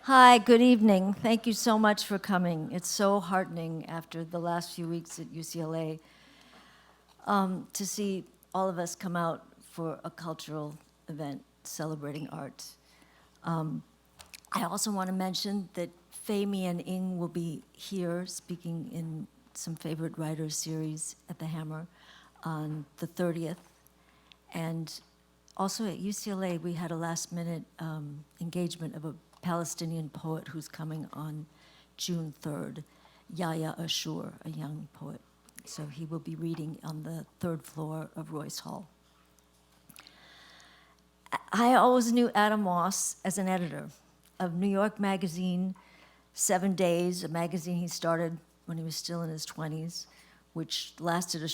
Hi, good evening. Thank you so much for coming. It's so heartening after the last few weeks at UCLA to see all of us come out for a cultural event celebrating art. I also want to mention that Fei and Ing will be here speaking in some favorite writers series at the Hammer on the 30th. And also at UCLA, we had a last minute engagement of a Palestinian poet who's coming on June 3rd, Yahya Ashur, a young poet. So he will be reading on the third floor of Royce Hall. I always knew Adam Moss as an editor of New York Magazine, 7 Days, a magazine he started when he was still in his 20s, which lasted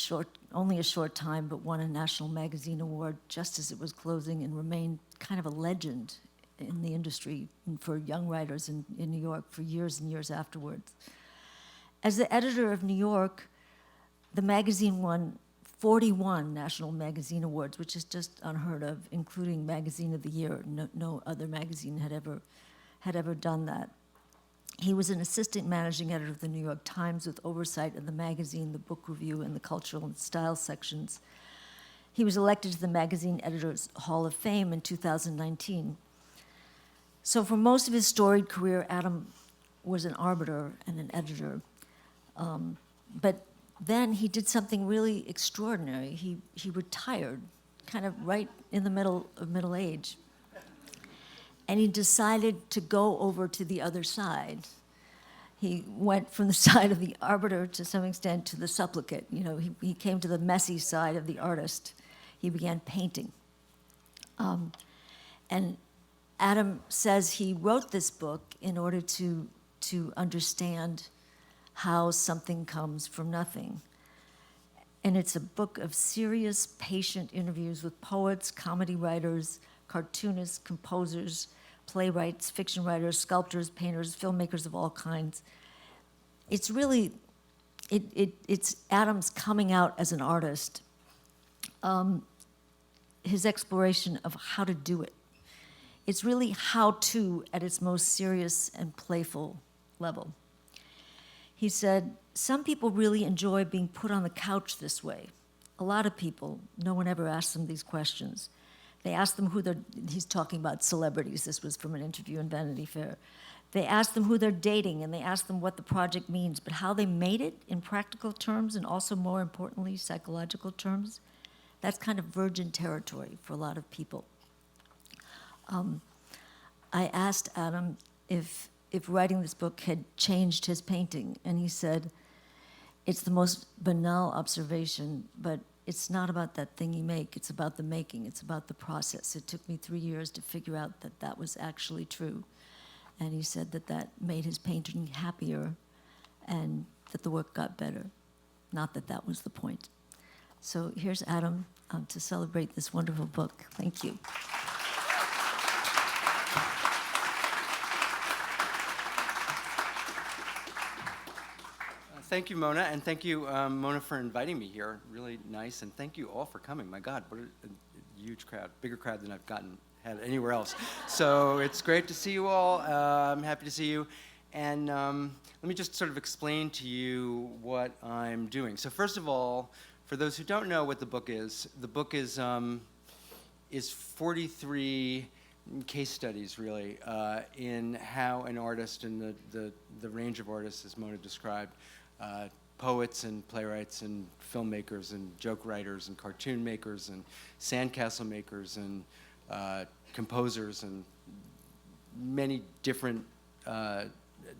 only a short time, but won a National Magazine Award just as it was closing and remained kind of a legend in the industry and for young writers in New York for years and years afterwards. As the editor of New York, the magazine won 41 National Magazine Awards, which is just unheard of, including Magazine of the Year. No other magazine had ever done that. He was an assistant managing editor of the New York Times with oversight of the magazine, the book review, and the cultural and style sections. He was elected to the Magazine Editors Hall of Fame in 2019. So for most of his storied career, Adam was an arbiter and an editor. But then he did something really extraordinary. He retired, kind of right in the middle of middle age. And he decided to go over to the other side. He went from the side of the arbiter to some extent to the supplicant. You know, he came to the messy side of the artist. He began painting. And Adam says he wrote this book in order to understand how something comes from nothing. And it's a book of serious, patient interviews with poets, comedy writers, cartoonists, composers, playwrights, fiction writers, sculptors, painters, filmmakers of all kinds. It's really, it's Adam's coming out as an artist, his exploration of how to do it. It's really how-to at its most serious and playful level. He said, some people really enjoy being put on the couch this way. A lot of people, no one ever asks them these questions. They ask them he's talking about celebrities. This was from an interview in Vanity Fair. They ask them who they're dating, and they ask them what the project means, but how they made it in practical terms, and also more importantly, psychological terms, that's kind of virgin territory for a lot of people. I asked Adam if writing this book had changed his painting, and he said, it's the most banal observation, but it's not about that thing you make, it's about the making, it's about the process. It took me 3 years to figure out that that was actually true. And he said that that made his painting happier and that the work got better. Not that that was the point. So here's Adam to celebrate this wonderful book. Thank you. Thank you, Mona, and thank you, Mona, for inviting me here. Really nice, and thank you all for coming. My God, what a huge crowd, bigger crowd than I've had anywhere else. So it's great to see you all. I'm happy to see you. And let me just sort of explain to you what I'm doing. So first of all, for those who don't know what the book is 43 case studies, really, in how an artist and the range of artists, as Mona described, poets and playwrights and filmmakers and joke writers and cartoon makers and sandcastle makers and composers and many different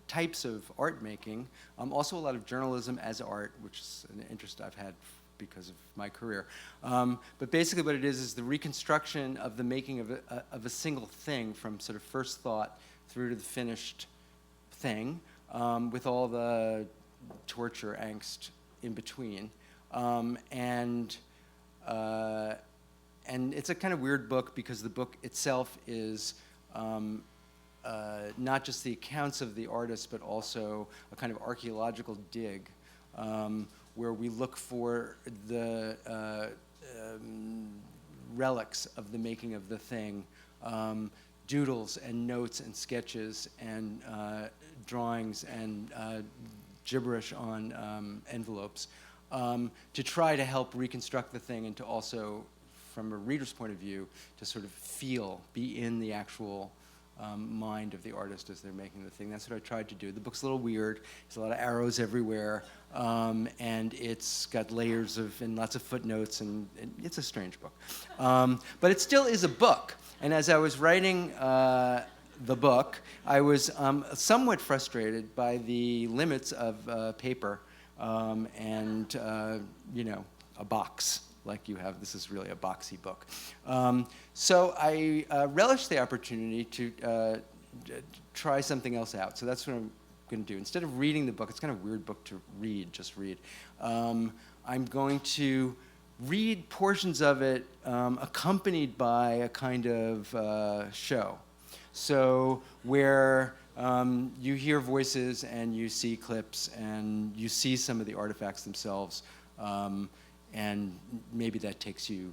types of art making. Also a lot of journalism as art, which is an interest I've had because of my career. But basically what it is the reconstruction of the making of a single thing from sort of first thought through to the finished thing, with all the torture, angst in between. And it's a kind of weird book because the book itself is not just the accounts of the artists, but also a kind of archaeological dig where we look for the relics of the making of the thing doodles and notes and sketches and drawings and gibberish on envelopes to try to help reconstruct the thing and to also, from a reader's point of view, to sort of be in the actual mind of the artist as they're making the thing. That's what I tried to do. The book's a little weird. There's a lot of arrows everywhere, and it's got layers and lots of footnotes, and it's a strange book. But it still is a book. And as I was writing the book, I was somewhat frustrated by the limits of paper and, a box. Like you have, this is really a boxy book. So I relished the opportunity to try something else out. So that's what I'm going to do. Instead of reading the book, it's kind of a weird book to just read. I'm going to read portions of it accompanied by a kind of show. So where you hear voices and you see clips and you see some of the artifacts themselves. And maybe that takes you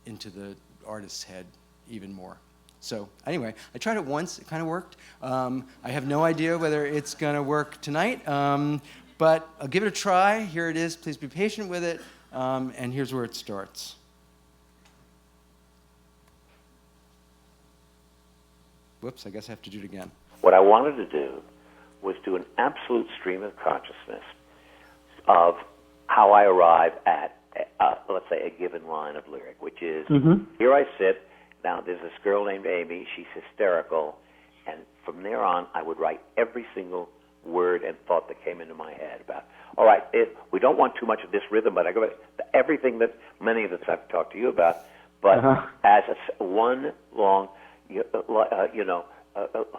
into the artist's head even more. So anyway, I tried it once, it kind of worked. I have no idea whether it's gonna work tonight, but I'll give it a try. Here it is, please be patient with it, and here's where it starts. Whoops, I guess I have to do it again. What I wanted to do was do an absolute stream of consciousness of how I arrive at let's say, a given line of lyric, which is, here I sit, now there's this girl named Amy, she's hysterical, and from there on, I would write every single word and thought that came into my head about, all right, we don't want too much of this rhythm, but I go everything that many of us I've talked to you about, but as one long,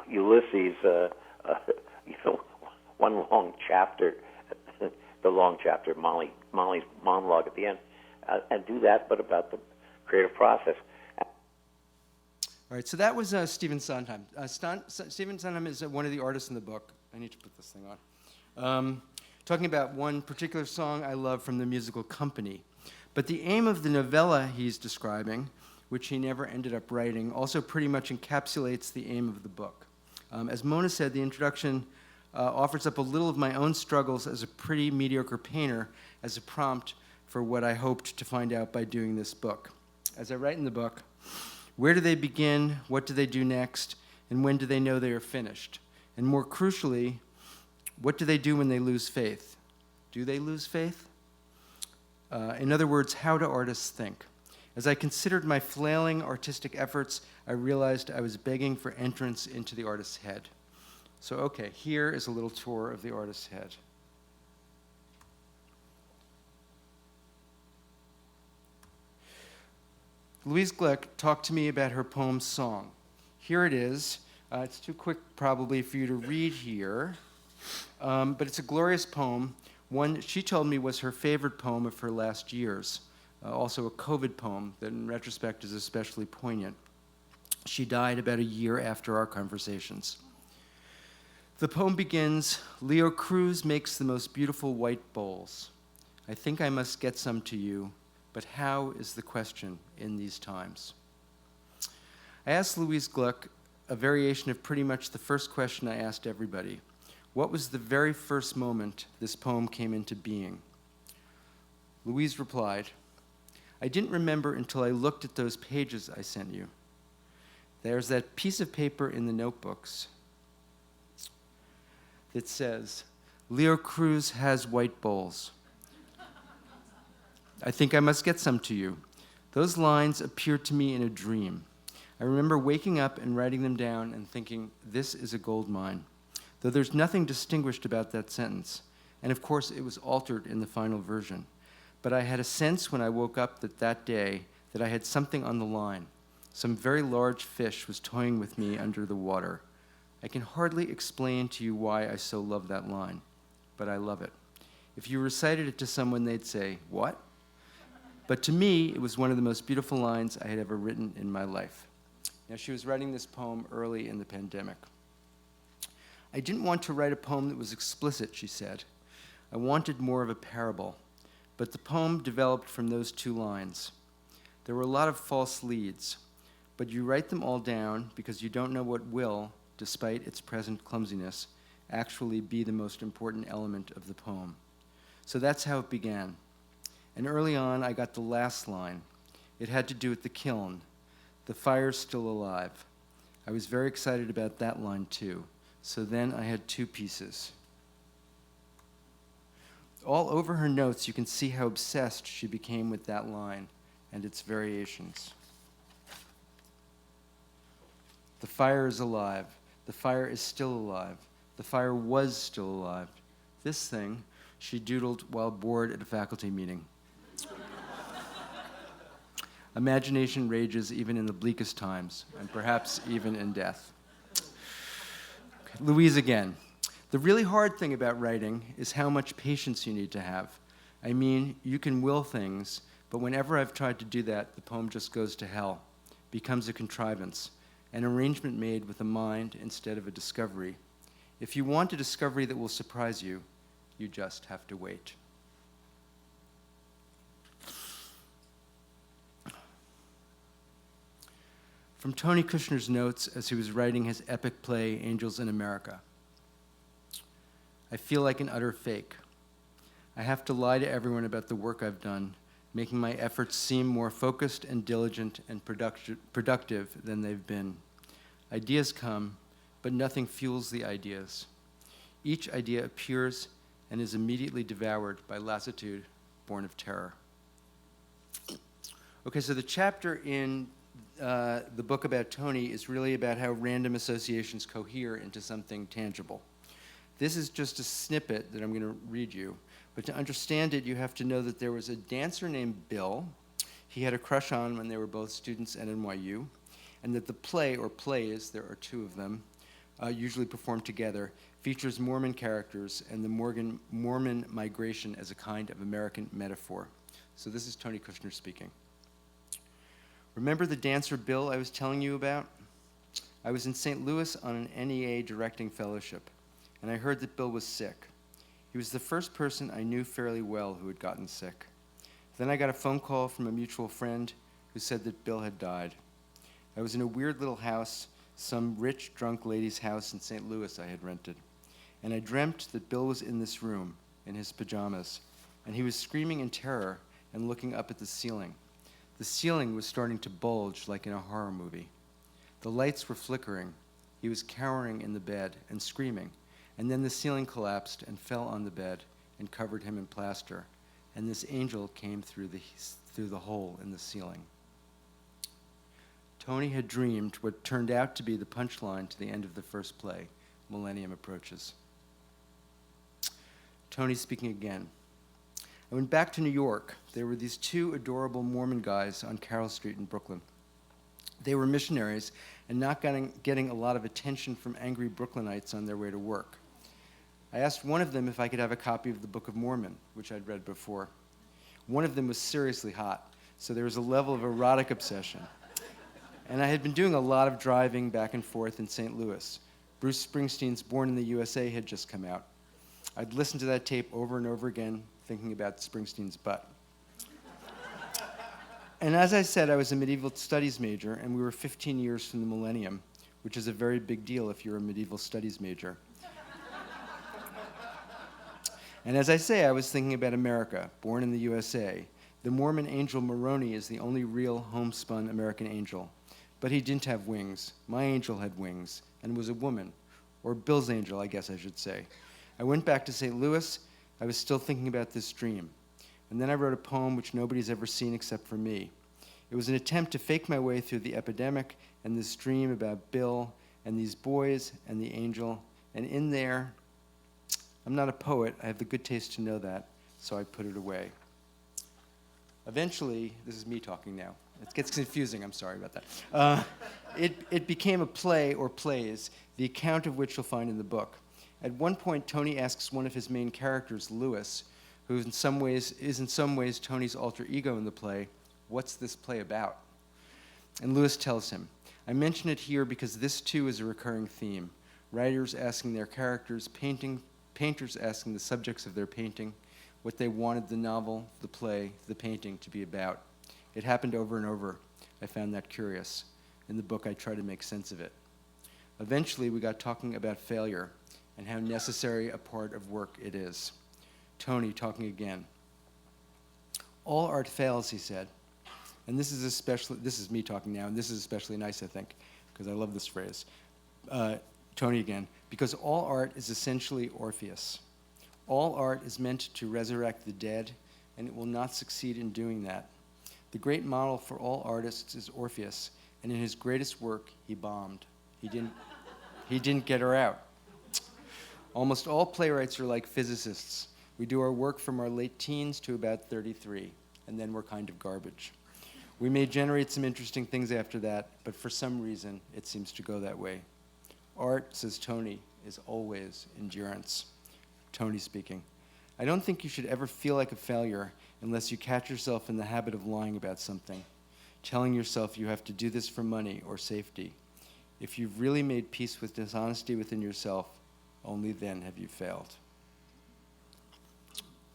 Ulysses, one long chapter, the long chapter, Molly's monologue at the end, and do that, but about the creative process. All right, so that was Stephen Sondheim. Stephen Sondheim is one of the artists in the book. I need to put this thing on. Talking about one particular song I love from the musical Company. But the aim of the novella he's describing, which he never ended up writing, also pretty much encapsulates the aim of the book. As Mona said, the introduction offers up a little of my own struggles as a pretty mediocre painter as a prompt for what I hoped to find out by doing this book. As I write in the book, where do they begin, what do they do next, and when do they know they are finished? And more crucially, what do they do when they lose faith? Do they lose faith? In other words, how do artists think? As I considered my flailing artistic efforts, I realized I was begging for entrance into the artist's head. So, okay, here is a little tour of the artist's head. Louise Gluck talked to me about her poem Song. Here it is. It's too quick probably for you to read here, but it's a glorious poem, one she told me was her favorite poem of her last years, also a COVID poem that in retrospect is especially poignant. She died about a year after our conversations. The poem begins, Leo Cruz makes the most beautiful white bowls. I think I must get some to you, but how is the question in these times? I asked Louise Gluck a variation of pretty much the first question I asked everybody. What was the very first moment this poem came into being? Louise replied, I didn't remember until I looked at those pages I sent you. There's that piece of paper in the notebooks that says, Leo Cruz has white bowls. I think I must get some to you. Those lines appeared to me in a dream. I remember waking up and writing them down and thinking, this is a gold mine. Though there's nothing distinguished about that sentence. And of course, it was altered in the final version. But I had a sense when I woke up that day that I had something on the line. Some very large fish was toying with me under the water. I can hardly explain to you why I so love that line, but I love it. If you recited it to someone, they'd say, what? But to me, it was one of the most beautiful lines I had ever written in my life. Now, she was writing this poem early in the pandemic. I didn't want to write a poem that was explicit, she said. I wanted more of a parable, but the poem developed from those two lines. There were a lot of false leads, but you write them all down because you don't know what will, despite its present clumsiness, actually be the most important element of the poem. So that's how it began. And early on, I got the last line. It had to do with the kiln. The fire's still alive. I was very excited about that line too. So then I had two pieces. All over her notes, you can see how obsessed she became with that line and its variations. The fire is alive. The fire is still alive. The fire was still alive. This thing she doodled while bored at a faculty meeting. Imagination rages even in the bleakest times, and perhaps even in death. Okay, Louise again. The really hard thing about writing is how much patience you need to have. I mean, you can will things, but whenever I've tried to do that, the poem just goes to hell, becomes a contrivance, an arrangement made with a mind instead of a discovery. If you want a discovery that will surprise you, you just have to wait. From Tony Kushner's notes as he was writing his epic play, Angels in America. I feel like an utter fake. I have to lie to everyone about the work I've done, making my efforts seem more focused and diligent and productive than they've been. Ideas come, but nothing fuels the ideas. Each idea appears and is immediately devoured by lassitude born of terror. Okay, so the chapter in the book about Tony is really about how random associations cohere into something tangible. This is just a snippet that I'm going to read you, but to understand it, you have to know that there was a dancer named Bill he had a crush on when they were both students at NYU, and that the play, or plays, there are two of them, usually performed together, features Mormon characters and the Mormon migration as a kind of American metaphor. So this is Tony Kushner speaking. Remember the dancer Bill I was telling you about? I was in St. Louis on an NEA directing fellowship, and I heard that Bill was sick. He was the first person I knew fairly well who had gotten sick. Then I got a phone call from a mutual friend who said that Bill had died. I was in a weird little house, some rich, drunk lady's house in St. Louis I had rented, and I dreamt that Bill was in this room, in his pajamas, and he was screaming in terror and looking up at the ceiling. The ceiling was starting to bulge like in a horror movie. The lights were flickering. He was cowering in the bed and screaming, and then the ceiling collapsed and fell on the bed and covered him in plaster, and this angel came through the hole in the ceiling. Tony had dreamed what turned out to be the punchline to the end of the first play, Millennium Approaches. Tony speaking again. I went back to New York. There were these two adorable Mormon guys on Carroll Street in Brooklyn. They were missionaries and not getting a lot of attention from angry Brooklynites on their way to work. I asked one of them if I could have a copy of the Book of Mormon, which I'd read before. One of them was seriously hot, so there was a level of erotic obsession. And I had been doing a lot of driving back and forth in St. Louis. Bruce Springsteen's Born in the USA had just come out. I'd listened to that tape over and over again, thinking about Springsteen's butt. And as I said, I was a medieval studies major, and we were 15 years from the millennium, which is a very big deal if you're a medieval studies major. And as I say, I was thinking about America, born in the USA. The Mormon angel Moroni is the only real homespun American angel. But he didn't have wings. My angel had wings and was a woman, or Bill's angel, I guess I should say. I went back to St. Louis. I was still thinking about this dream. And then I wrote a poem which nobody's ever seen except for me. It was an attempt to fake my way through the epidemic and this dream about Bill and these boys and the angel. And in there, I'm not a poet. I have the good taste to know that, so I put it away. Eventually, this is me talking now. It gets confusing, I'm sorry about that. It became a play or plays, the account of which you'll find in the book. At one point, Tony asks one of his main characters, Lewis, who is in some ways Tony's alter ego in the play, what's this play about? And Lewis tells him, I mention it here because this too is a recurring theme. Writers asking their characters, painters asking the subjects of their painting, what they wanted the novel, the play, the painting to be about. It happened over and over. I found that curious. In the book, I try to make sense of it. Eventually, we got talking about failure and how necessary a part of work it is. Tony talking again. All art fails, he said. And this is me talking now, and this is especially nice, I think, because I love this phrase. Tony again. Because all art is essentially Orpheus. All art is meant to resurrect the dead, and it will not succeed in doing that. The great model for all artists is Orpheus, and in his greatest work, he bombed. He didn't get her out. Almost all playwrights are like physicists. We do our work from our late teens to about 33, and then we're kind of garbage. We may generate some interesting things after that, but for some reason, it seems to go that way. Art, says Tony, is always endurance. Tony speaking. I don't think you should ever feel like a failure unless you catch yourself in the habit of lying about something, telling yourself you have to do this for money or safety. If you've really made peace with dishonesty within yourself, only then have you failed.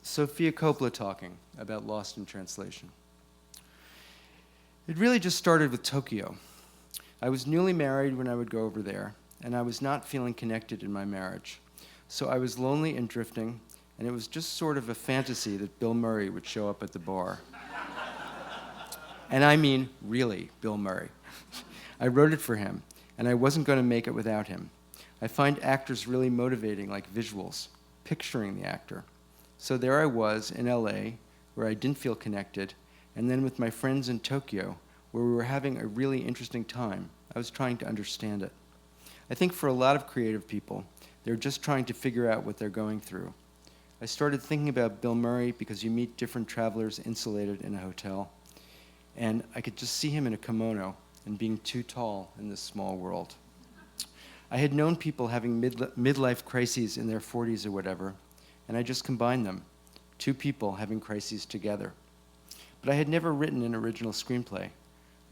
Sofia Coppola talking about Lost in Translation. It really just started with Tokyo. I was newly married when I would go over there, and I was not feeling connected in my marriage. So I was lonely and drifting, and it was just sort of a fantasy that Bill Murray would show up at the bar. And I mean, really, Bill Murray. I wrote it for him, and I wasn't going to make it without him. I find actors really motivating, like visuals, picturing the actor. So there I was in LA, where I didn't feel connected, and then with my friends in Tokyo, where we were having a really interesting time. I was trying to understand it. I think for a lot of creative people, they're just trying to figure out what they're going through. I started thinking about Bill Murray because you meet different travelers insulated in a hotel, and I could just see him in a kimono and being too tall in this small world. I had known people having midlife crises in their 40s or whatever, and I just combined them, two people having crises together. But I had never written an original screenplay.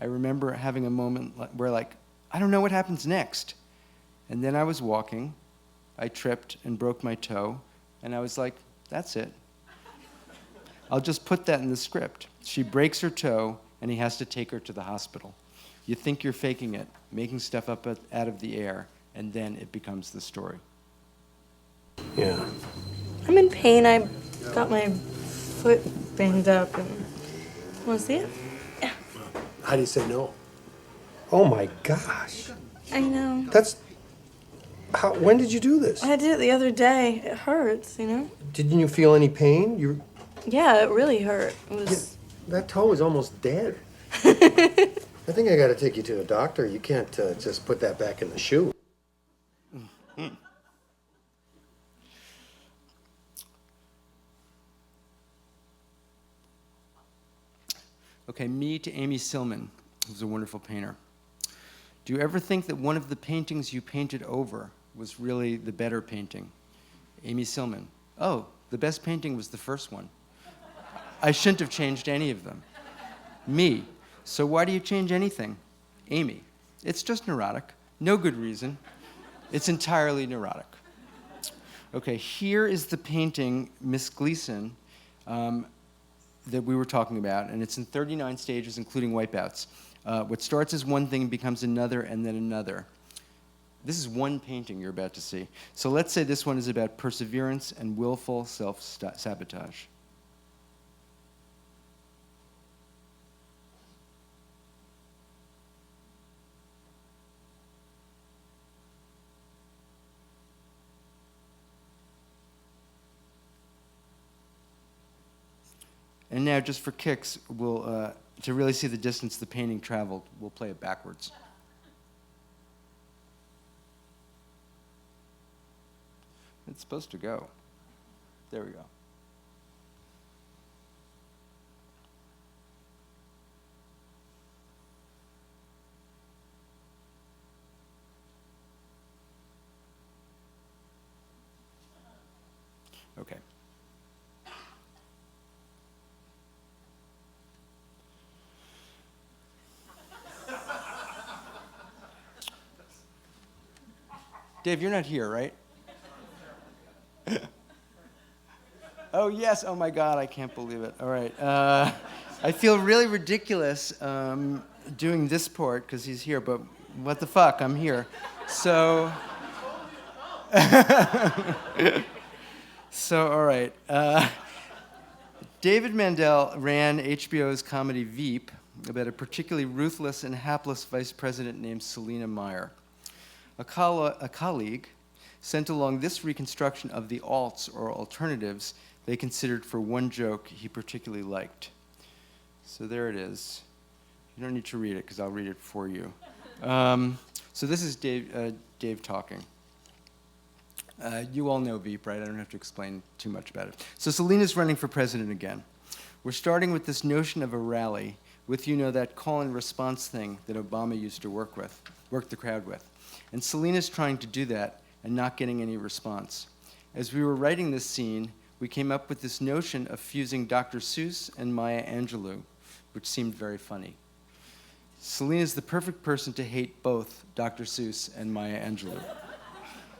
I remember having a moment where, like, I don't know what happens next. And then I was walking, I tripped and broke my toe, and I was like, that's it. I'll just put that in the script. She breaks her toe, and he has to take her to the hospital. You think you're faking it, making stuff up out of the air, and then it becomes the story. Yeah. I'm in pain. I got my foot banged up. And want to see it? Yeah. How do you say no? Oh my gosh. I know. That's... when did you do this? I did it the other day. It hurts, you know? Didn't you feel any pain? Yeah, it really hurt. It was... That toe is almost dead. I think I gotta take you to a doctor. You can't just put that back in the shoe. Okay, me to Amy Silman, who's a wonderful painter. Do you ever think that one of the paintings you painted over was really the better painting? Amy Silman. Oh, the best painting was the first one. I shouldn't have changed any of them. Me. So why do you change anything? Amy. It's just neurotic. No good reason. It's entirely neurotic. Okay, here is the painting, Miss Gleason, that we were talking about, and it's in 39 stages, including wipeouts. What starts as one thing becomes another and then another. This is one painting you're about to see. So let's say this one is about perseverance and willful self-sabotage. And now, just for kicks, we'll, to really see the distance the painting traveled, we'll play it backwards. It's supposed to go. There we go. Okay. Dave, you're not here, right? Oh, yes. Oh, my God. I can't believe it. All right. I feel really ridiculous doing this part because he's here, but what the fuck, I'm here. So, all right. David Mandel ran HBO's comedy Veep about a particularly ruthless and hapless vice president named Selina Meyer. A colleague sent along this reconstruction of the alts, or alternatives, they considered for one joke he particularly liked. So there it is. You don't need to read it, because I'll read it for you. So this is Dave talking. You all know Veep, right? I don't have to explain too much about it. So Selina's running for president again. We're starting with this notion of a rally with, that call and response thing that Obama used to work the crowd with. And Selina's trying to do that and not getting any response. As we were writing this scene, we came up with this notion of fusing Dr. Seuss and Maya Angelou, which seemed very funny. Selina's the perfect person to hate both Dr. Seuss and Maya Angelou.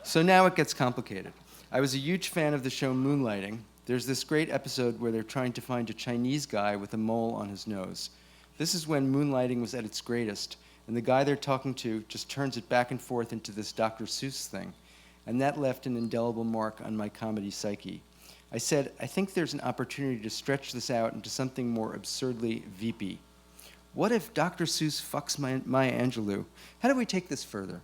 So now it gets complicated. I was a huge fan of the show Moonlighting. There's this great episode where they're trying to find a Chinese guy with a mole on his nose. This is when Moonlighting was at its greatest, and the guy they're talking to just turns it back and forth into this Dr. Seuss thing. And that left an indelible mark on my comedy psyche. I said, I think there's an opportunity to stretch this out into something more absurdly Veepy. What if Dr. Seuss fucks Maya Angelou? How do we take this further?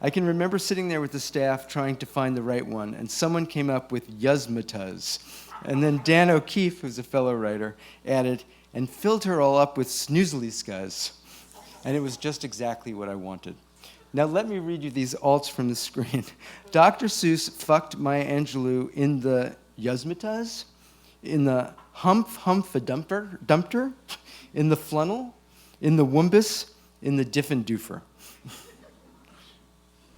I can remember sitting there with the staff trying to find the right one, and someone came up with Yuzmataz. And then Dan O'Keefe, who's a fellow writer, added, and filled her all up with snoozely scuzz. And it was just exactly what I wanted. Now let me read you these alts from the screen. Dr. Seuss fucked Maya Angelou in the Yuzmataz, in the Humph-a-Dumpter, in the Flannel, in the Wumbus, in the Diffin-Doofer.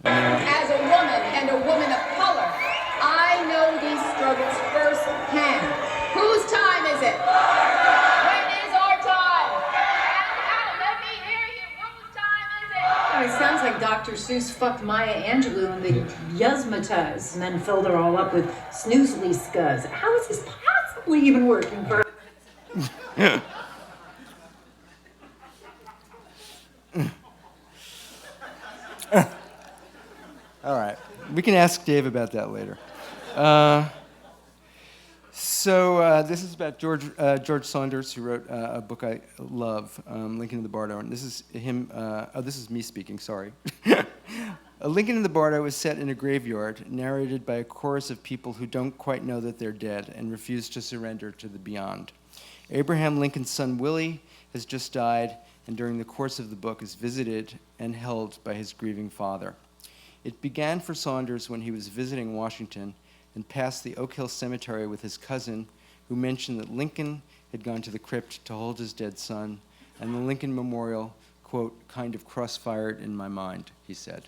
As a woman and a woman of color, I know these struggles firsthand. Whose time is it? When is our time? Let me hear you. Whose time is it? Oh, it sounds like Dr. Seuss fucked Maya Angelou in the Yuzmataz and then filled her all up with snoozely scuzz. How is this possibly even working for her? All right. We can ask Dave about that later. This is about George Saunders, who wrote a book I love, Lincoln in the Bardo. And this is him. This is me speaking, sorry. A Lincoln in the Bardo is set in a graveyard, narrated by a chorus of people who don't quite know that they're dead and refuse to surrender to the beyond. Abraham Lincoln's son, Willie, has just died, and during the course of the book is visited and held by his grieving father. It began for Saunders when he was visiting Washington and passed the Oak Hill Cemetery with his cousin, who mentioned that Lincoln had gone to the crypt to hold his dead son, and the Lincoln Memorial, quote, kind of cross-fired in my mind, he said.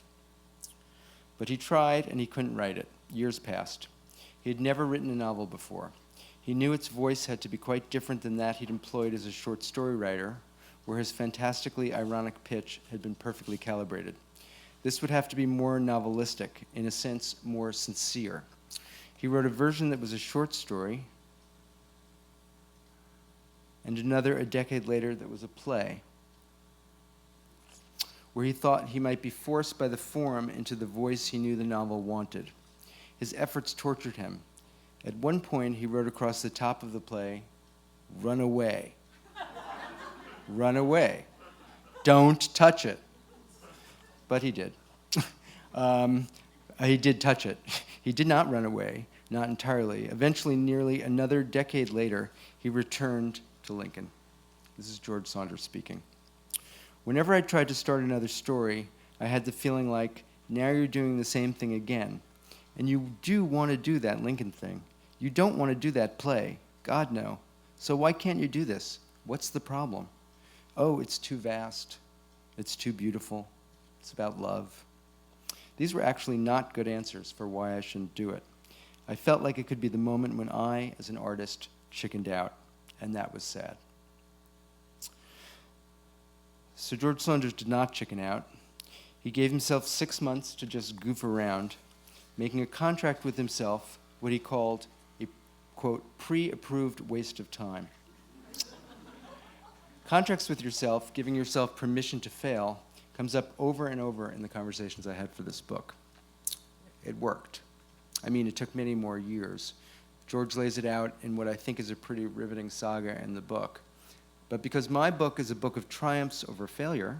But he tried, and he couldn't write it. Years passed. He had never written a novel before. He knew its voice had to be quite different than that he'd employed as a short story writer, where his fantastically ironic pitch had been perfectly calibrated. This would have to be more novelistic, in a sense, more sincere. He wrote a version that was a short story, and another a decade later that was a play, where he thought he might be forced by the form into the voice he knew the novel wanted. His efforts tortured him. At one point, he wrote across the top of the play, "Run away. Run away. Don't touch it." But he did. He did touch it. He did not run away, not entirely. Eventually, nearly another decade later, he returned to Lincoln. This is George Saunders speaking. Whenever I tried to start another story, I had the feeling like, now you're doing the same thing again. And you do want to do that Lincoln thing. You don't want to do that play. God, no. So why can't you do this? What's the problem? Oh, it's too vast. It's too beautiful. It's about love. These were actually not good answers for why I shouldn't do it. I felt like it could be the moment when I, as an artist, chickened out, and that was sad. So George Saunders did not chicken out. He gave himself 6 months to just goof around, making a contract with himself, what he called a, quote, pre-approved waste of time. Contracts with yourself, giving yourself permission to fail, comes up over and over in the conversations I had for this book. It worked. I mean, it took many more years. George lays it out in what I think is a pretty riveting saga in the book. But because my book is a book of triumphs over failure,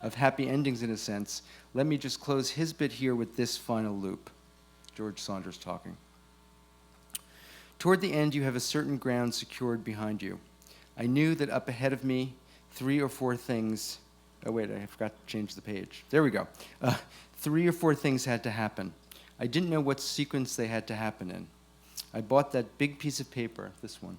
of happy endings in a sense, let me just close his bit here with this final loop. George Saunders talking. Toward the end, you have a certain ground secured behind you. I knew that up ahead of me, 3 or 4 things, oh wait, I forgot to change the page. There we go. 3 or 4 things had to happen. I didn't know what sequence they had to happen in. I bought that big piece of paper, this one,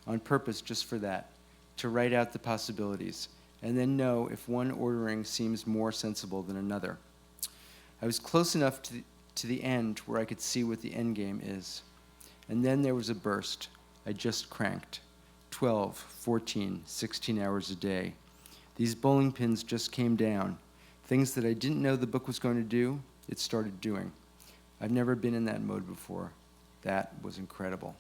on purpose just for that, to write out the possibilities, and then know if one ordering seems more sensible than another. I was close enough to the end where I could see what the end game is. And then there was a burst. I just cranked. 12, 14, 16 hours a day. These bowling pins just came down. Things that I didn't know the book was going to do, it started doing. I've never been in that mode before. That was incredible.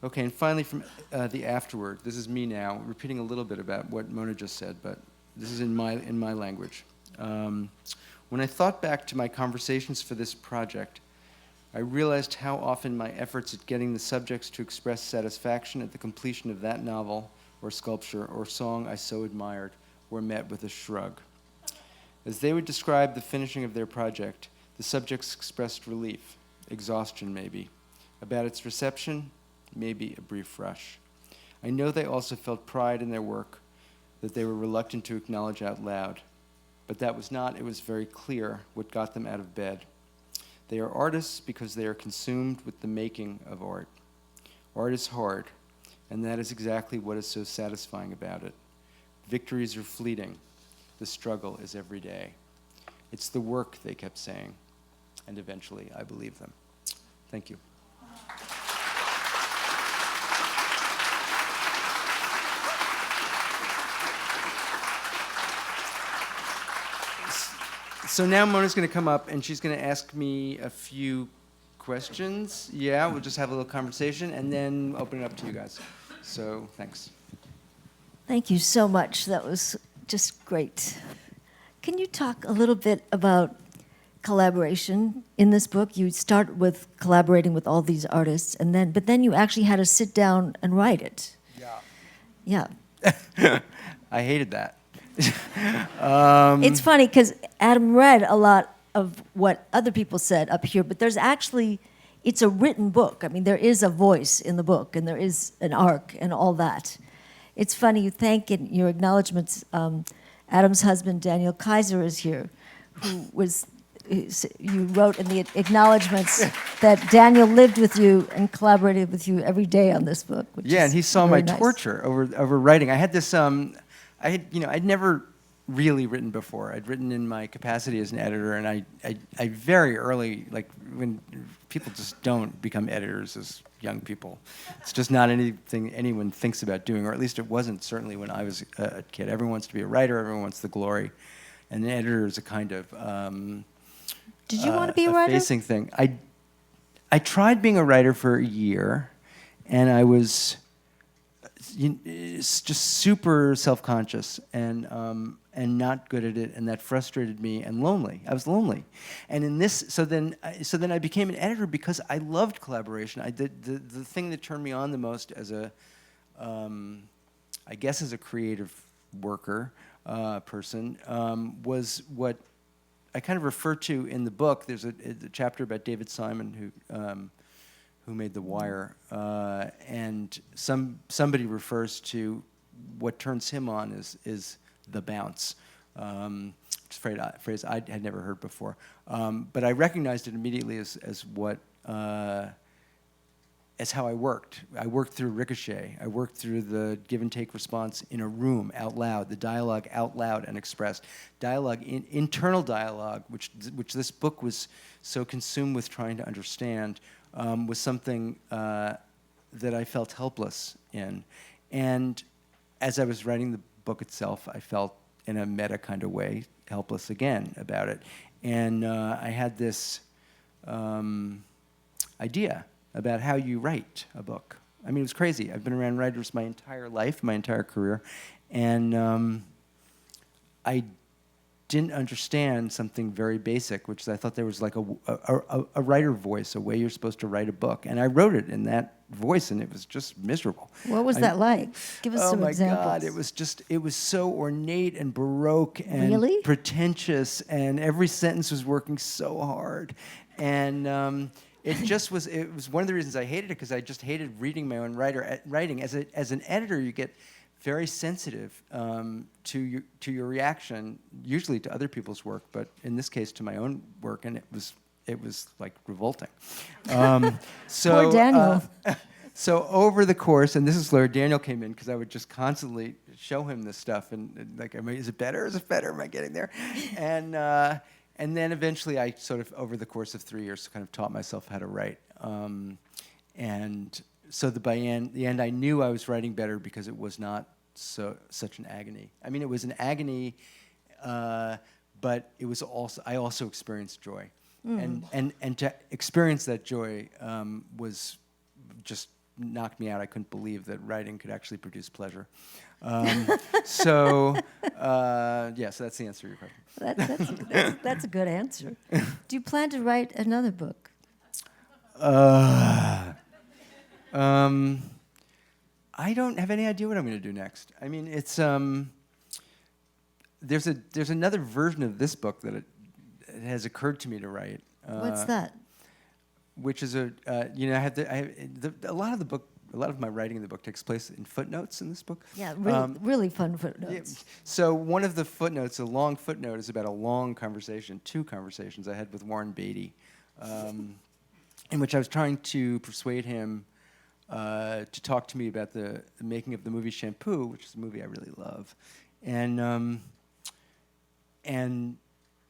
Okay, and finally from the afterword, this is me now, repeating a little bit about what Mona just said, but this is in my language. When I thought back to my conversations for this project, I realized how often my efforts at getting the subjects to express satisfaction at the completion of that novel or sculpture or song I so admired were met with a shrug. As they would describe the finishing of their project, the subjects expressed relief, exhaustion maybe. About its reception, maybe a brief rush. I know they also felt pride in their work that they were reluctant to acknowledge out loud. But that was not, it was very clear, what got them out of bed. They are artists because they are consumed with the making of art. Art is hard, and that is exactly what is so satisfying about it. Victories are fleeting. The struggle is every day. It's the work, they kept saying, and eventually I believe them. Thank you. So now Mona's going to come up and she's going to ask me a few questions. Yeah, we'll just have a little conversation and then open it up to you guys. So thanks. Thank you so much. That was just great. Can you talk a little bit about collaboration in this book? You start with collaborating with all these artists, but then you actually had to sit down and write it. Yeah. I hated that. It's funny because Adam read a lot of what other people said up here, but there's actually, it's a written book. I mean, there is a voice in the book, and there is an arc and all that. It's funny, you thank in your acknowledgments, Adam's husband, Daniel Kaiser, is here, who was, you wrote in the acknowledgments that Daniel lived with you and collaborated with you every day on this book. Yeah, and he saw my torture over writing. I had this, I'd never really written before. I'd written in my capacity as an editor, and I very early, like when people just don't become editors as young people. It's just not anything anyone thinks about doing, or at least it wasn't certainly when I was a kid. Everyone wants to be a writer, everyone wants the glory, and an editor is a kind of Did you want to be a writer? facing thing. I tried being a writer for a year, and I was just super self-conscious and not good at it, and that frustrated me, and lonely. I was lonely, and in this, so then I became an editor because I loved collaboration. The thing that turned me on the most as a, I guess as a creative worker person, was what I kind of refer to in the book. There's a chapter about David Silman who made The Wire, and somebody refers to what turns him on is the bounce, which is a phrase I had never heard before. But I recognized it immediately as what, as how I worked. I worked through ricochet. I worked through the give and take response in a room, out loud, the dialogue out loud and expressed. Dialogue, internal dialogue, which this book was so consumed with trying to understand, was something that I felt helpless in. And as I was writing the book itself, I felt, in a meta kind of way, helpless again about it. And I had this idea about how you write a book. I mean, it was crazy. I've been around writers my entire life, my entire career, and I didn't understand something very basic, which is I thought there was like a writer voice, a way you're supposed to write a book. And I wrote it in that voice, and it was just miserable. What was that like? Give us some examples. Oh my God, it was so ornate and baroque and Really? pretentious, and every sentence was working so hard. And it was one of the reasons I hated it, because I just hated reading my own writing. As an editor, you get very sensitive to your reaction, usually to other people's work, but in this case to my own work, and it was like revolting. So, Poor Daniel. So over the course, and this is where Daniel came in, because I would just constantly show him this stuff, and like, is it better? Is it better? Am I getting there? And then eventually, I sort of, over the course of 3 years, kind of taught myself how to write, and. So by the end, I knew I was writing better because it was not such an agony. I mean, it was an agony, but it was also, I also experienced joy, and to experience that joy was just knocked me out. I couldn't believe that writing could actually produce pleasure. So that's the answer to your question. That's a good answer. Do you plan to write another book? I don't have any idea what I'm going to do next. I mean, it's there's another version of this book that it has occurred to me to write. What's that? Which is a lot of my writing in the book takes place in footnotes in this book. Yeah, really fun footnotes. Yeah. So one of the footnotes, a long footnote, is about a long conversation, 2 conversations I had with Warren Beatty, in which I was trying to persuade him to talk to me about the making of the movie Shampoo, which is a movie I really love, and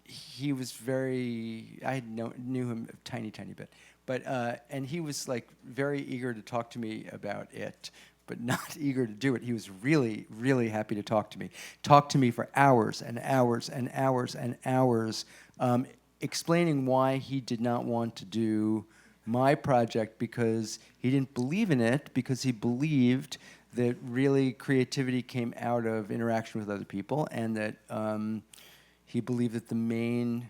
he was I knew him a tiny bit, but and he was like very eager to talk to me about it, but not eager to do it. He was really, really happy to talk to me for hours and hours and hours and hours, explaining why he did not want to do my project, because he didn't believe in it, because he believed that really creativity came out of interaction with other people, and that he believed that the main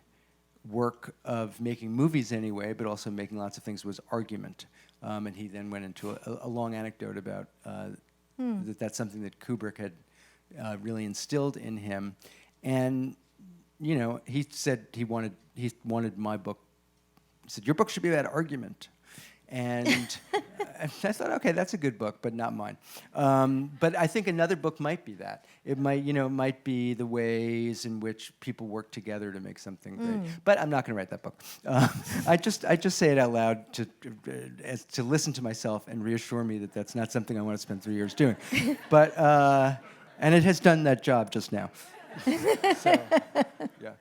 work of making movies anyway, but also making lots of things, was argument. And he then went into a long anecdote about that's something that Kubrick had really instilled in him. And he said he wanted my book. He said, your book should be about argument. And I thought, okay, that's a good book, but not mine. But I think another book might be that. It might be the ways in which people work together to make something great. But I'm not going to write that book. I just say it out loud to listen to myself and reassure me that that's not something I want to spend 3 years doing. But and it has done that job just now. So, yeah.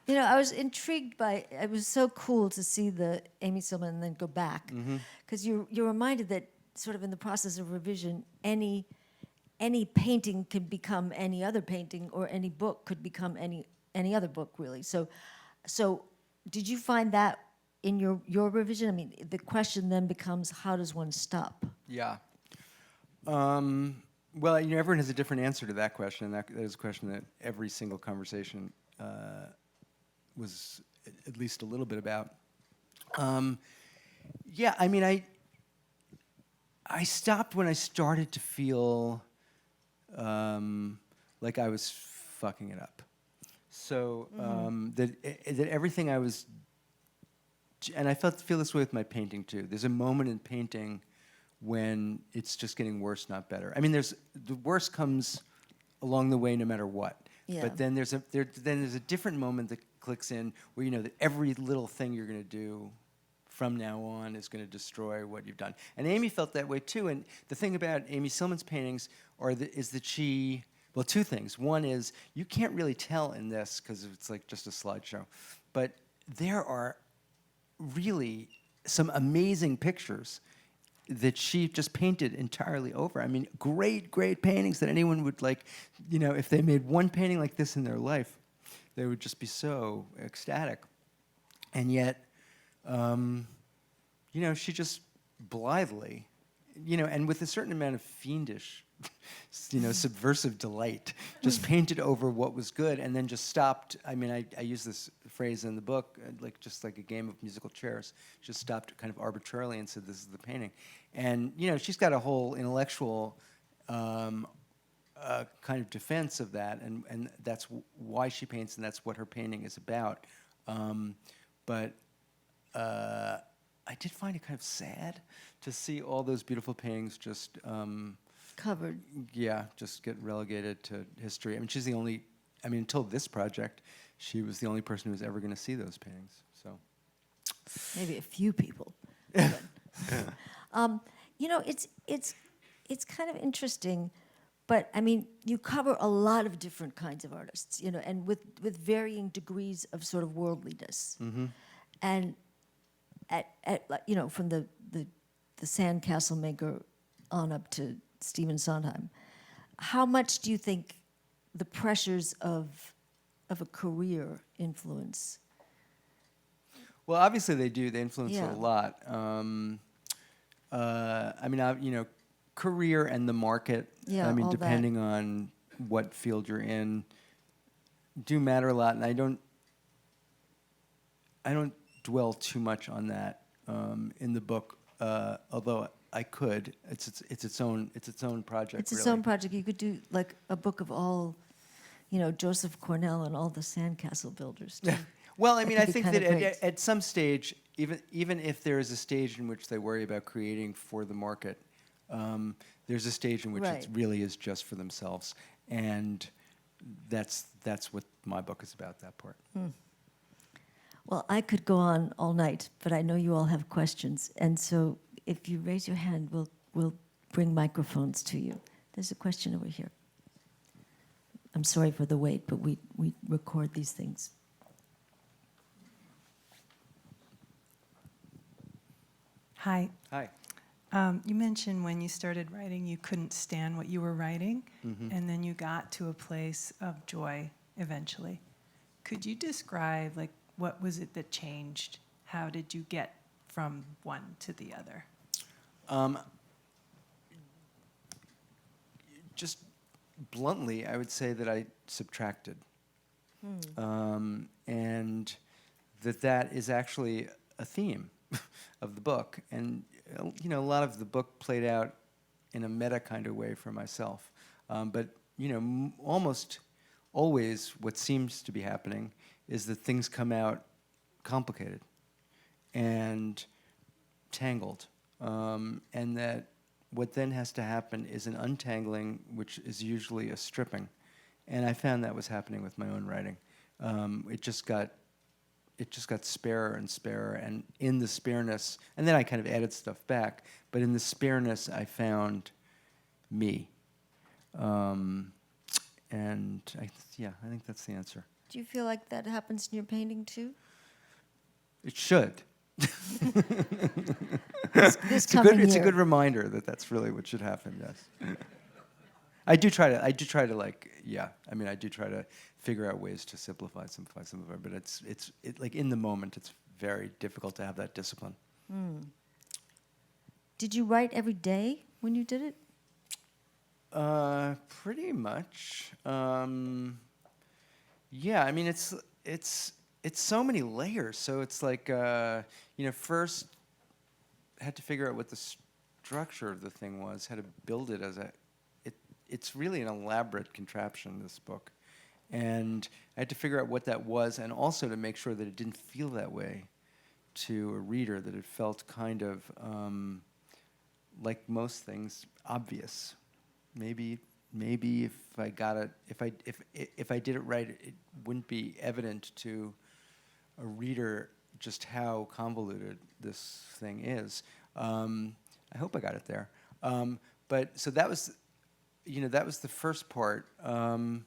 I was intrigued by. It was so cool to see the Amy Silman and then go back, because you're reminded that sort of in the process of revision, any painting could become any other painting, or any book could become any other book, really. So did you find that in your revision? I mean, the question then becomes, how does one stop? Yeah. Well, everyone has a different answer to that question, and that is a question that every single conversation was at least a little bit about. Yeah, I mean, I stopped when I started to feel like I was fucking it up. So that everything I was, and I feel this way with my painting too. There's a moment in painting when it's just getting worse, not better. I mean, the worst comes along the way no matter what. Yeah. But then there's a different moment that clicks in where you know that every little thing you're going to do from now on is going to destroy what you've done. And Amy felt that way too. And the thing about Amy Silman's paintings is that she, well, 2 things. One is you can't really tell in this because it's like just a slideshow, but there are really some amazing pictures that she just painted entirely over. I mean, great paintings that anyone would like, if they made one painting like this in their life, they would just be so ecstatic. And yet, she just blithely and with a certain amount of fiendish, subversive delight, just painted over what was good, and then just stopped. I mean, I use this phrase in the book, just like a game of musical chairs. Just stopped kind of arbitrarily and said, "This is the painting," and she's got a whole intellectual kind of defense of that, and that's why she paints, and that's what her painting is about. But I did find it kind of sad to see all those beautiful paintings just Covered. Yeah, just get relegated to history. I mean, she's the only. I mean, until this project, she was the only person who was ever going to see those paintings. So Maybe a few people. It's kind of interesting, but I mean, you cover a lot of different kinds of artists, and with varying degrees of sort of worldliness, and from the sandcastle maker on up to Stephen Sondheim. How much do you think the pressures of a career influence? Well, obviously they do. They influence Yeah. it a lot. I mean, career and the market. Yeah, I mean, all that. depending on what field you're in, do matter a lot. And I don't dwell too much on that in the book, although I could. It's its own project. It's its really. own project. You could do like a book of all, Joseph Cornell and all the sandcastle builders. Too. Well, I That mean, could I be think kinda that great. at some stage, even if there is a stage in which they worry about creating for the market, there's a stage in which Right. it really is just for themselves, and that's what my book is about. That part. Well, I could go on all night, but I know you all have questions, and so if you raise your hand, we'll bring microphones to you. There's a question over here. I'm sorry for the wait, but we record these things. Hi. Hi. You mentioned when you started writing, you couldn't stand what you were writing, and then you got to a place of joy eventually. Could you describe, like, what was it that changed? How did you get from one to the other? Just bluntly, I would say that I subtracted, and that is actually a theme of the book. And a lot of the book played out in a meta kind of way for myself. But almost always, what seems to be happening is that things come out complicated and tangled, and that what then has to happen is an untangling, which is usually a stripping. And I found that was happening with my own writing. It just got sparer and sparer, and in the spareness, and then I kind of added stuff back, but in the spareness I found me. And I think that's the answer. Do you feel like that happens in your painting too? It should. This It's coming a year. good reminder that that's really what should happen. Yes. I do try to I do try to figure out ways to simplify some of it, but it's like in the moment it's very difficult to have that discipline. Did you write every day when you did it? Pretty much. Yeah, I mean it's so many layers. So it's like first had to figure out what the structure of the thing was, how to build it as it's really an elaborate contraption, this book. And I had to figure out what that was, and also to make sure that it didn't feel that way to a reader, that it felt kind of like most things, obvious. Maybe if I got it, if I did it right, it wouldn't be evident to a reader just how convoluted this thing is. I hope I got it there. But so that was, that was the first part. And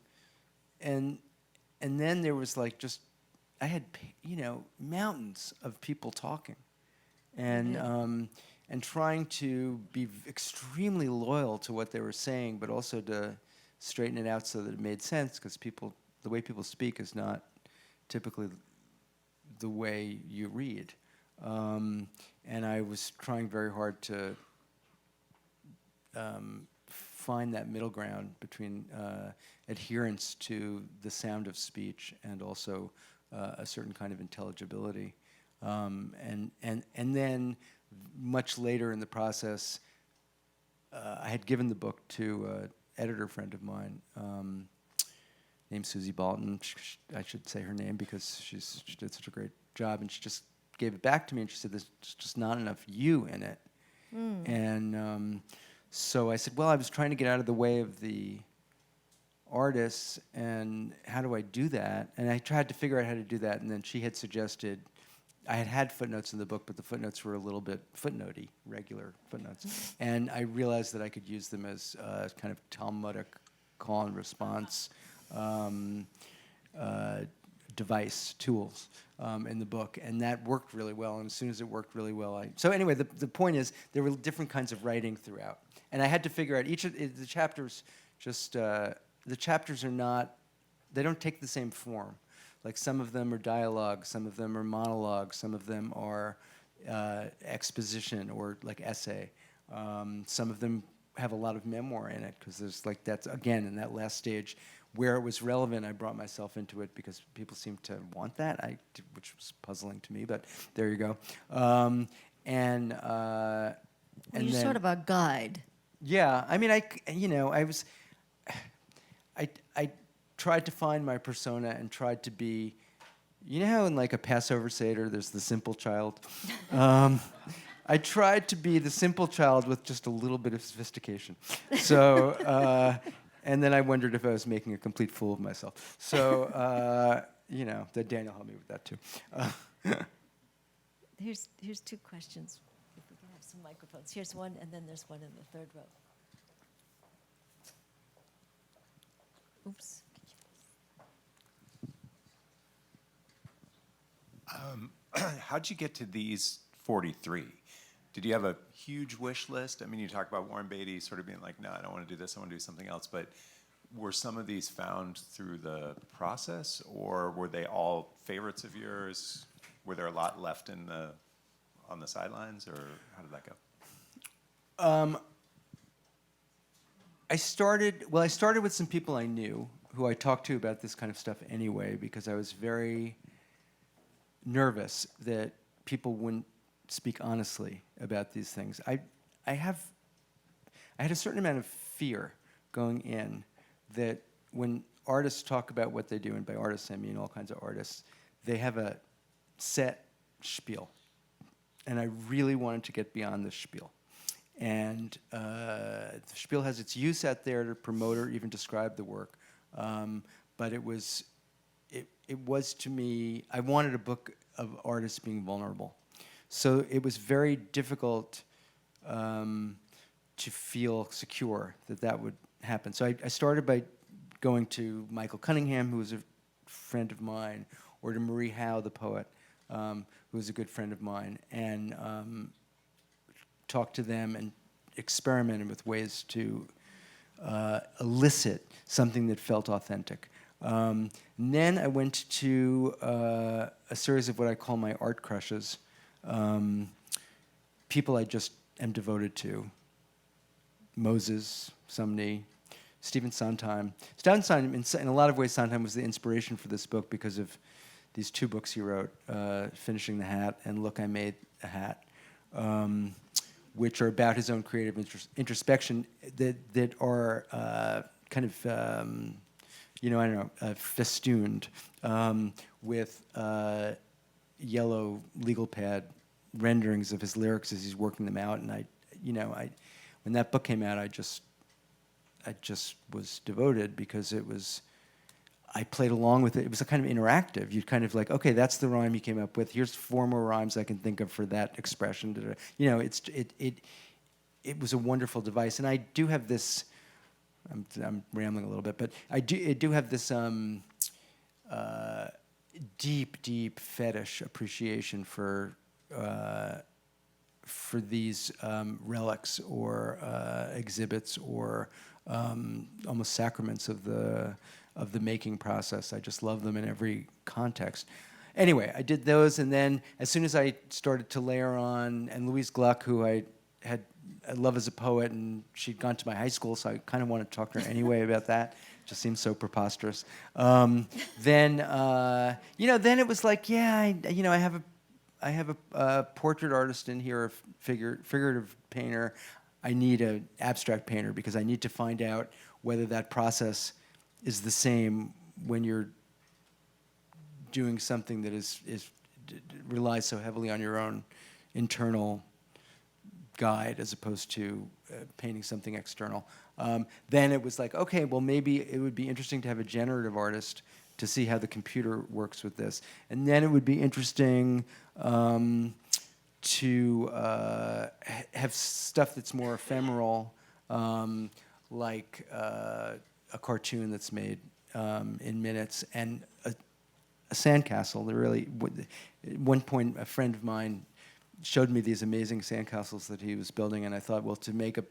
then there was like I had mountains of people talking, and trying to be extremely loyal to what they were saying, but also to straighten it out so that it made sense, because the way people speak is not typically the way you read. And I was trying very hard to find that middle ground between adherence to the sound of speech and also a certain kind of intelligibility. And then much later in the process, I had given the book to an editor friend of mine named Susie Bolton. I should say her name because she did such a great job, and she just gave it back to me, and she said, "There's just not enough you in it." And so I said, well, I was trying to get out of the way of the artists, and how do I do that? And I tried to figure out how to do that, and then she had suggested, I had footnotes in the book, but the footnotes were a little bit footnotey, regular footnotes. And I realized that I could use them as kind of Talmudic call and response device, tools in the book, and that worked really well. And as soon as it worked really well, so anyway, the point is there were different kinds of writing throughout, and I had to figure out each of the chapters. Just the chapters are not, they don't take the same form. Like some of them are dialogue, some of them are monologue, some of them are exposition or like essay. Some of them have a lot of memoir in it because there's like that's again in that last stage. Where it was relevant, I brought myself into it because people seemed to want that, which was puzzling to me, but there you go. And Well, you're then, sort of a guide. yeah, I mean, I tried to find my persona and tried to be, you know how in like a Passover Seder, there's the simple child? I tried to be the simple child with just a little bit of sophistication. So, and then I wondered if I was making a complete fool of myself. So, that Daniel helped me with that too. Here's two questions. If we can have some microphones. Here's one, and then there's one in the third row. Oops. How'd you get to these 43? Did you have a huge wish list? I mean, you talk about Warren Beatty sort of being like, no, I don't want to do this, I want to do something else. But were some of these found through the process, or were they all favorites of yours? Were there a lot left on the sidelines, or how did that go? I started with some people I knew who I talked to about this kind of stuff anyway, because I was very nervous that people wouldn't speak honestly about these things. I had a certain amount of fear going in that when artists talk about what they do, and by artists I mean all kinds of artists, they have a set spiel. And I really wanted to get beyond the spiel. And the spiel has its use out there to promote or even describe the work. But it was to me, I wanted a book of artists being vulnerable. So it was very difficult to feel secure that would happen. So I started by going to Michael Cunningham, who was a friend of mine, or to Marie Howe, the poet, who was a good friend of mine, and talked to them and experimented with ways to elicit something that felt authentic. And then I went to a series of what I call my art crushes, people I just am devoted to. Moses, Sumney, Stephen Sondheim. Stephen Sondheim, in a lot of ways, Sondheim was the inspiration for this book because of these two books he wrote, Finishing the Hat and Look, I Made a Hat, which are about his own creative introspection that are kind of, festooned with yellow legal pad renderings of his lyrics as he's working them out. And when that book came out, I just was devoted because I played along with it. It was a kind of interactive. You'd kind of like, okay, that's the rhyme you came up with. Here's 4 more rhymes I can think of for that expression. It was a wonderful device. And I do have this, I'm rambling a little bit, but I do have this deep fetish appreciation for these relics or exhibits or almost sacraments of the making process. I just love them in every context. Anyway, I did those, and then as soon as I started to layer on, and Louise Gluck, who I had love as a poet, and she'd gone to my high school, so I kind of wanted to talk to her anyway about that. Just seems so preposterous. Then it was like, yeah, I have a portrait artist in here, a figurative painter. I need an abstract painter because I need to find out whether that process is the same when you're doing something that relies so heavily on your own internal guide as opposed to painting something external. Then it was like, okay, well, maybe it would be interesting to have a generative artist to see how the computer works with this. And then it would be interesting to have stuff that's more ephemeral, like a cartoon that's made in minutes, and a sandcastle. At one point, a friend of mine showed me these amazing sandcastles that he was building, and I thought, well, to make a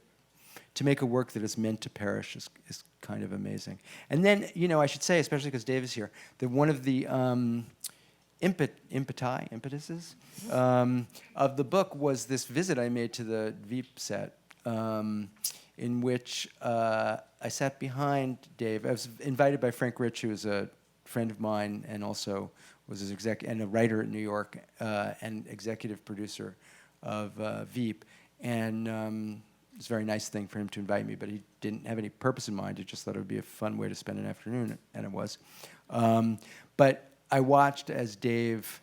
work that is meant to perish is kind of amazing. And then, I should say, especially because Dave is here, that one of the impetuses of the book was this visit I made to the Veep set, in which I sat behind Dave. I was invited by Frank Rich, who is a friend of mine and also was his and a writer at New York and executive producer of Veep. And it was a very nice thing for him to invite me, but he didn't have any purpose in mind. He just thought it would be a fun way to spend an afternoon, and it was. But I watched as Dave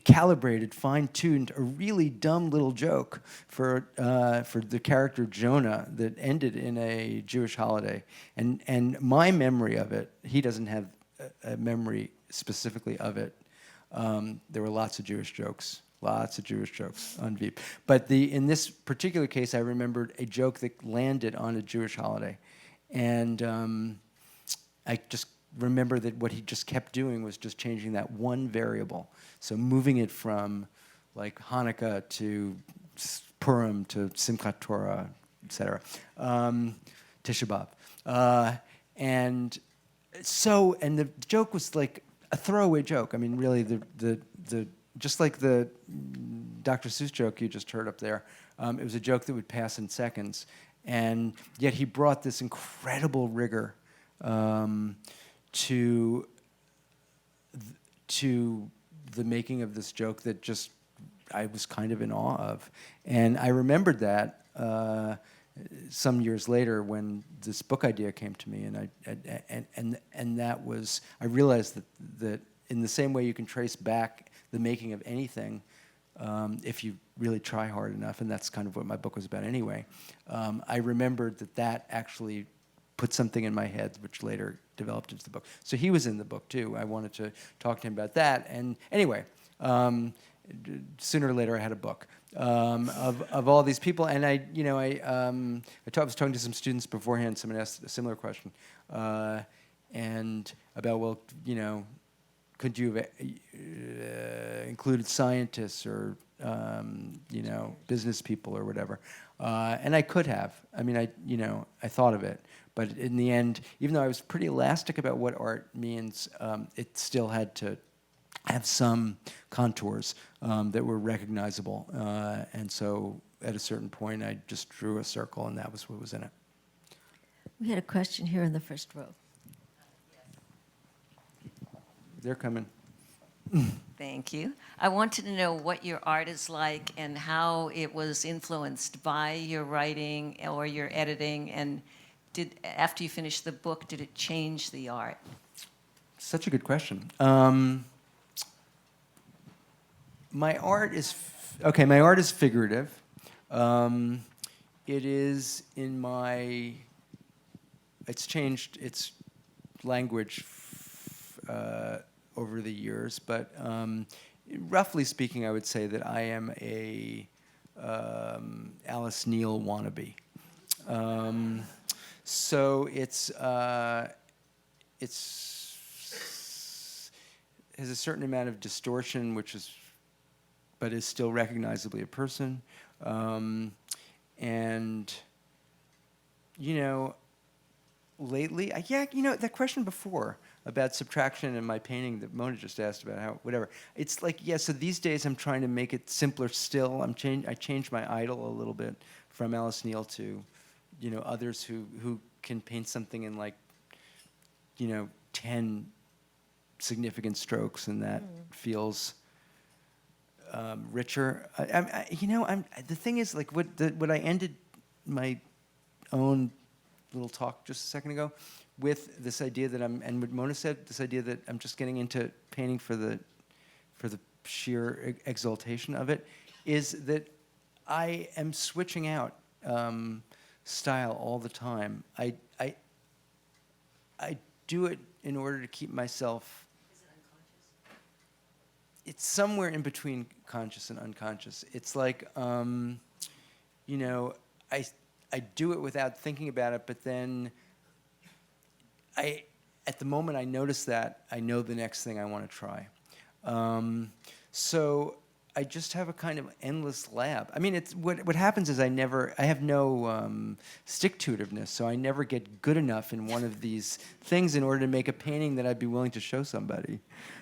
calibrated, fine-tuned a really dumb little joke for the character Jonah that ended in a Jewish holiday, and my memory of it, he doesn't have a memory specifically of it. There were lots of Jewish jokes on Veep, but in this particular case, I remembered a joke that landed on a Jewish holiday, and I just remember that what he just kept doing was just changing that one variable. So moving it from like Hanukkah to Purim to Simchat Torah, etc., Tisha B'Av. And the joke was like a throwaway joke. I mean, really, the just like the Dr. Seuss joke you just heard up there, it was a joke that would pass in seconds. And yet he brought this incredible rigor to the making of this joke that just I was kind of in awe of. And I remembered that some years later when this book idea came to me, and that was, I realized that in the same way you can trace back the making of anything if you really try hard enough, and that's kind of what my book was about anyway. I remembered that actually put something in my head, which later developed into the book. So he was in the book too. I wanted to talk to him about that. And anyway, sooner or later I had a book of all these people. And I was talking to some students beforehand. Someone asked a similar question, and about, well, could you have included scientists or business people or whatever? And I could have. I mean, I thought of it. But in the end, even though I was pretty elastic about what art means, it still had to have some contours that were recognizable. And so at a certain point, I just drew a circle, and that was what was in it. We had a question here in the first row. They're coming. Thank you. I wanted to know what your art is like and how it was influenced by your writing or your editing, and after you finished the book, did it change the art? Such a good question. My art is figurative. It is it's changed its language over the years, but roughly speaking, I would say that I am a Alice Neal wannabe. So it has a certain amount of distortion, but is still recognizably a person. And lately, that question before, about subtraction in my painting that Mona just asked about, how whatever. It's like, yeah, so these days I'm trying to make it simpler still. I changed my idol a little bit from Alice Neal to, others who can paint something in like, 10 significant strokes, and that feels richer. The thing is, like, what I ended my own little talk just a second ago with this idea that and what Mona said, this idea that I'm just getting into painting for the sheer exaltation of it, is that I am switching out style all the time. I do it in order to keep myself. Is it unconscious? It's somewhere in between conscious and unconscious. It's like, I do it without thinking about it, but then at the moment I notice that, I know the next thing I want to try. So I just have a kind of endless lab. I mean, it's what happens is I have no stick-to-itiveness, so I never get good enough in one of these things in order to make a painting that I'd be willing to show somebody.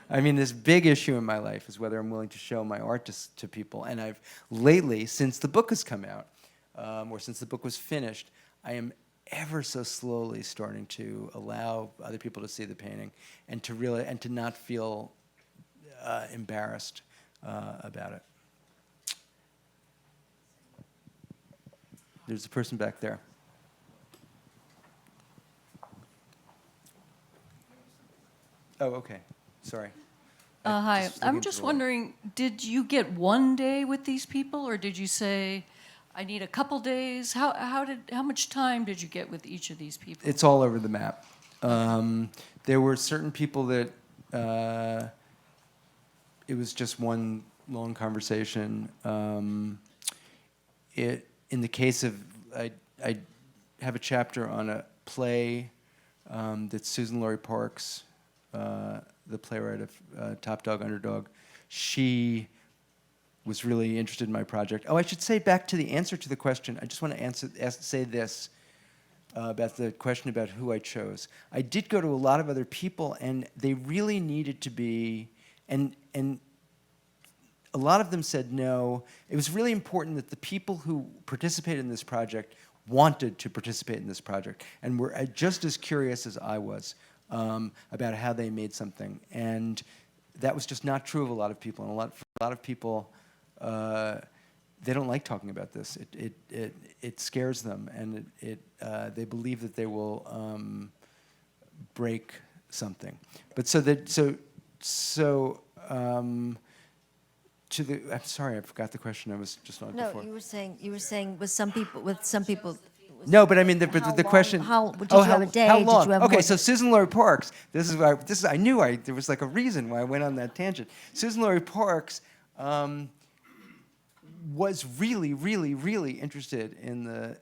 I mean, this big issue in my life is whether I'm willing to show my art to people. And I've lately, since the book has come out, or since the book was finished, I am ever so slowly starting to allow other people to see the painting and to not feel embarrassed about it. There's a person back there. Oh, okay. Sorry. Hi. I'm just wondering, did you get one day with these people, or did you say, I need a couple days? How much time did you get with each of these people? It's all over the map. There were certain people that it was just one long conversation. In the case of, I have a chapter on a play that Susan Laurie Parks, the playwright of Top Dog, Underdog, she was really interested in my project. Oh, I should say, back to the answer to the question, I just want to say this about the question about who I chose. I did go to a lot of other people, and they really needed to be, and a lot of them said no. It was really important that the people who participated in this project wanted to participate in this project and were just as curious as I was about how they made something. And that was just not true of a lot of people. And for a lot of people, they don't like talking about this. It scares them, and they believe that they will break something. But I'm sorry, I forgot the question. I was just on before. No, you were saying with some people. No, but I mean the question. Did you have a day? How long? Did you have Okay, more? so Susan Laurie Parks. I knew there was like a reason why I went on that tangent. Susan Laurie Parks was really, really, really interested in the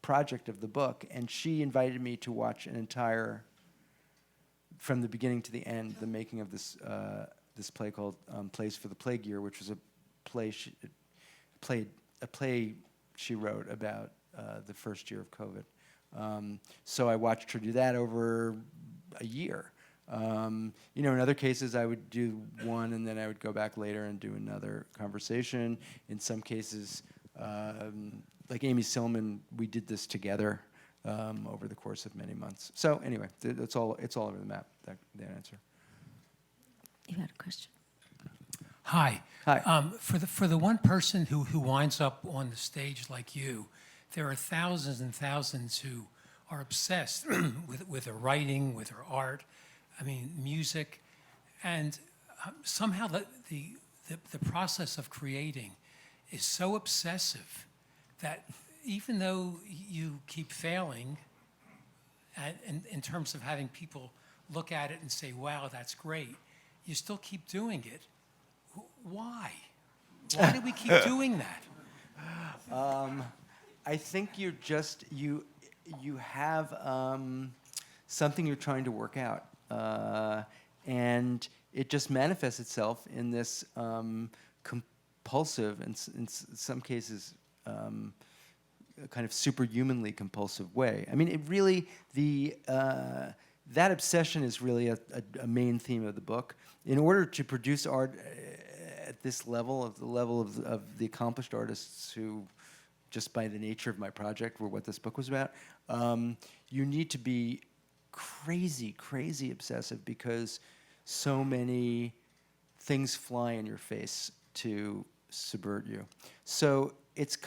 project of the book, and she invited me to watch an entire, from the beginning to the end, the making of this play called Plays for the Plague Year, which was a play she wrote about the first year of COVID. So I watched her do that over a year. In other cases, I would do one, and then I would go back later and do another conversation. In some cases, like Amy Silman, we did this together over the course of many months. So anyway, it's all over the map, that answer. You had a question. Hi. Hi. For the one person who winds up on the stage like you, there are thousands and thousands who are obsessed with their writing, with their art, music, and somehow the process of creating is so obsessive that even though you keep failing in terms of having people look at it and say, wow, that's great, you still keep doing it. Why? Why do we keep doing that? I think you have something you're trying to work out, and it just manifests itself in this compulsive, and in some cases, kind of superhumanly compulsive way. I mean, it really that obsession is really a main theme of the book. In order to produce art at this level, of the level of the accomplished artists who, just by the nature of my project, were what this book was about, you need to be crazy, crazy obsessive, because so many things fly in your face to subvert you. So it's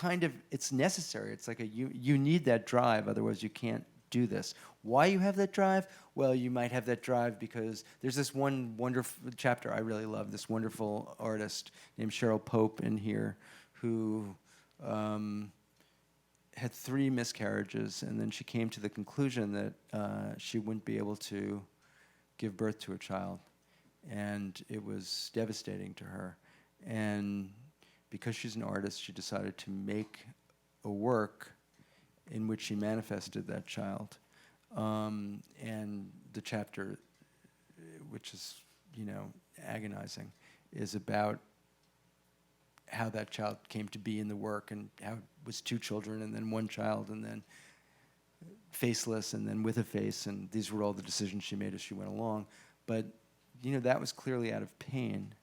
it's necessary. It's like you need that drive, otherwise you can't do this. Why you have that drive? Well, you might have that drive because there's this one wonderful chapter I really love, this wonderful artist named Cheryl Pope in here who had 3 miscarriages, and then she came to the conclusion that she wouldn't be able to give birth to a child. And it was devastating to her. And because she's an artist, she decided to make a work in which she manifested that child. And the chapter, which is, agonizing, is about how that child came to be in the work, and how it was 2 children and then 1 child and then faceless and then with a face, and these were all the decisions she made as she went along. But that was clearly out of pain.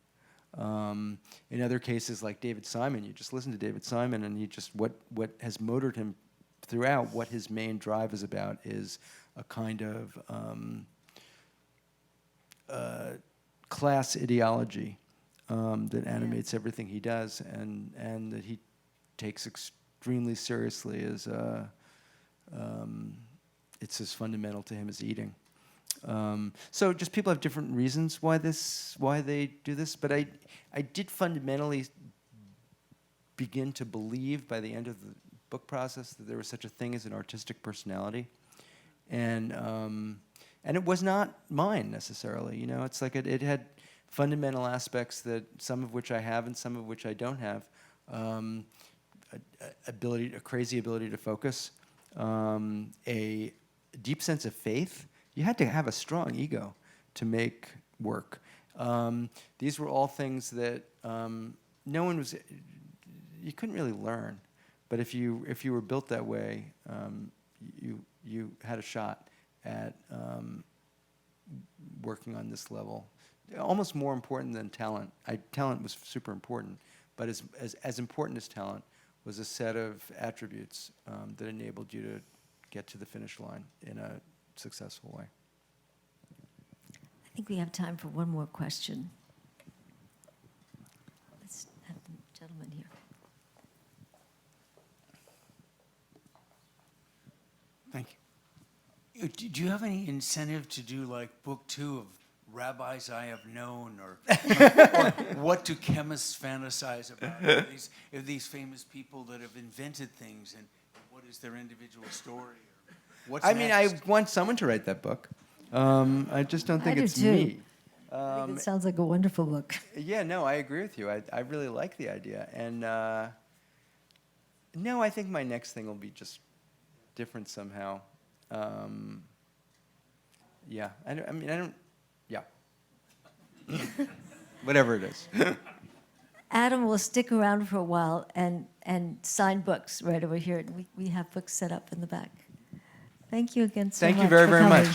In other cases, like David Simon, you just listen to David Simon, and he just what has motored him throughout, what his main drive is about, is a kind of class ideology that animates everything he does, and that he takes extremely seriously as it's as fundamental to him as eating. So just people have different reasons why they do this, but I did fundamentally begin to believe by the end of the book process that there was such a thing as an artistic personality, and it was not mine necessarily. It's like it had fundamental aspects, that some of which I have and some of which I don't have. A crazy ability to focus, a deep sense of faith. You had to have a strong ego to make work. These were all things that you couldn't really learn. But if you were built that way, you had a shot at working on this level. Almost more important than talent. Talent was super important, but as important as talent was a set of attributes that enabled you to get to the finish line in a successful way. I think we have time for one more question. Let's have the gentleman here. Thank you. Do you have any incentive to do like book 2 of Rabbis I Have Known, or what do chemists fantasize about? These famous people that have invented things, and what is their individual story? What's next? I want someone to write that book. I just don't think it's me. I think it sounds like a wonderful book. Yeah, no, I agree with you. I really like the idea. And no, I think my next thing will be just different somehow. Yeah, I don't, yeah. Whatever it is. Adam will stick around for a while and sign books right over here. We have books set up in the back. Thank you again so much. Thank you very, for very coming. much.